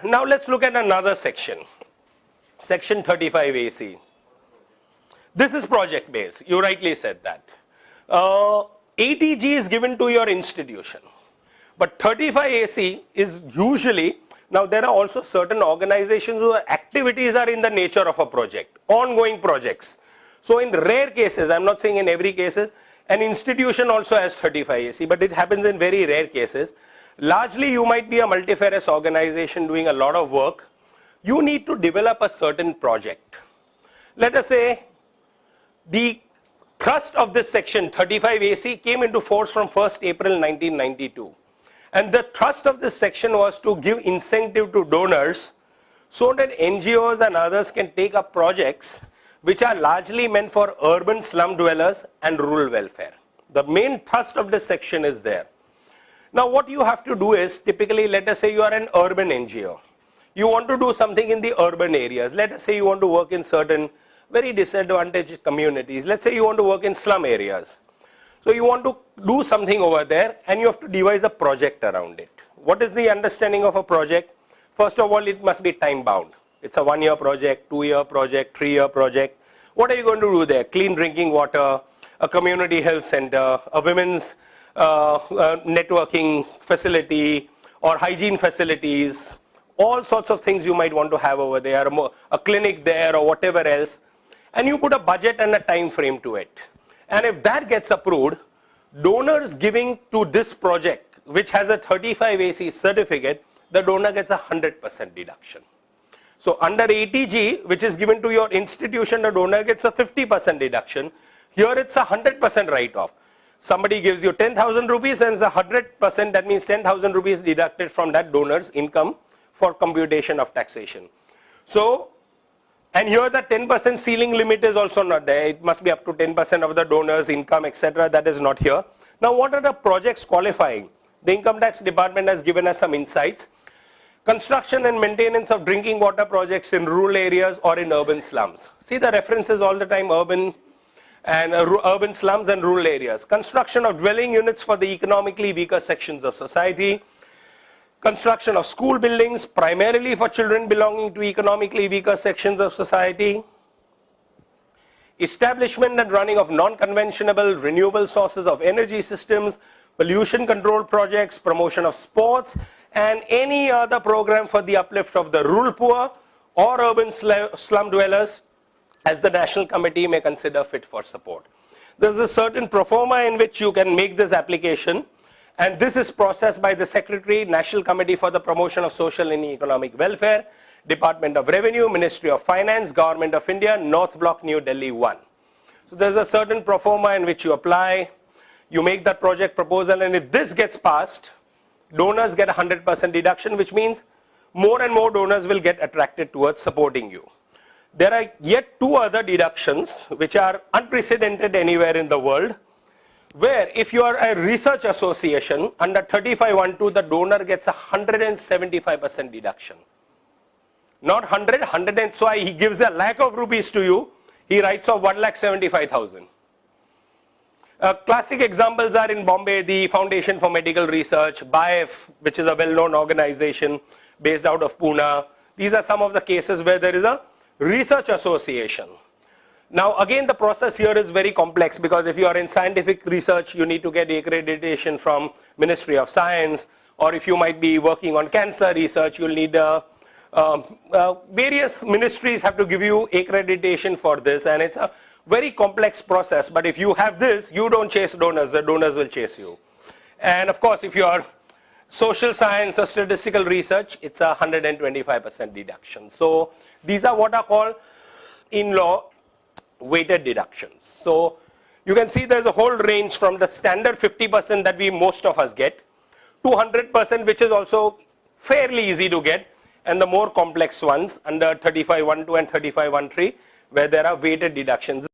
Now let's look at another section, section 35AC. This is project based, you rightly said that. ATG is given to your institution, but 35AC is usually, now there are also certain organizations whose activities are in the nature of a project, ongoing projects. So in rare cases, I'm not saying in every cases, an institution also has 35AC, but it happens in very rare cases. Largely you might be a multifarious organization doing a lot of work. You need to develop a certain project. Let us say the thrust of this section 35AC came into force from 1st April 1992. And the thrust of this section was to give incentive to donors so that NGOs and others can take up projects which are largely meant for urban slum dwellers and rural welfare. The main thrust of this section is there. Now what you have to do is, typically let us say you are an urban NGO. You want to do something in the urban areas. Let us say you want to work in certain very disadvantaged communities. Let's say you want to work in slum areas. So you want to do something over there and you have to devise a project around it. What is the understanding of a project? First of all, it must be time bound. It's a 1-year project, 2-year project, 3-year project. What are you going to do there? Clean drinking water, a community health center, a women's networking facility or hygiene facilities, all sorts of things you might want to have over there, a clinic there or whatever else, and you put a budget and a time frame to it. And if that gets approved, donors giving to this project, which has a 35AC certificate, the donor gets a 100% deduction. So under ATG, which is given to your institution, the donor gets a 50% deduction. Here it's a 100% write-off. Somebody gives you 10,000 rupees and it's 100%, that means 10,000 rupees deducted from that donor's income for computation of taxation. So, and here the 10% ceiling limit is also not there. It must be up to 10% of the donor's income, etc. That is not here. Now what are the projects qualifying? The Income Tax Department has given us some insights. Construction and maintenance of drinking water projects in rural areas or in urban slums. See the references all the time, urban slums and rural areas. Construction of dwelling units for the economically weaker sections of society. Construction of school buildings primarily for children belonging to economically weaker sections of society. Establishment and running of non-conventional renewable sources of energy systems, pollution control projects, promotion of sports, and any other program for the uplift of the rural poor or urban slum dwellers as the National Committee may consider fit for support. There is a certain pro forma in which you can make this application, and this is processed by the Secretary, National Committee for the Promotion of Social and Economic Welfare, Department of Revenue, Ministry of Finance, Government of India, North Block, New Delhi 1. So there is a certain pro forma in which you apply, you make that project proposal, and if this gets passed, donors get a 100% deduction, which means more and more donors will get attracted towards supporting you. There are yet 2 other deductions which are unprecedented anywhere in the world, where if you are a research association under 35(1)(2), the donor gets a 175% deduction. Not 100, so he gives a lakh of rupees to you, he writes off 1,75,000. Classic examples are in Bombay, the Foundation for Medical Research, BIF, which is a well-known organization based out of Pune. These are some of the cases where there is a research association. Now again, the process here is very complex, because if you are in scientific research, you need to get accreditation from Ministry of Science, or if you might be working on cancer research, you'll need various ministries have to give you accreditation for this, and it's a very complex process. But if you have this, you don't chase donors, the donors will chase you. And of course, if you are social science or statistical research, it's a 125% deduction. So these are what are called in law weighted deductions. So you can see there's a whole range from the standard 50% that most of us get to 100%, which is also fairly easy to get, and the more complex ones under 35(1)(2) and 35(1)(3), where there are weighted deductions.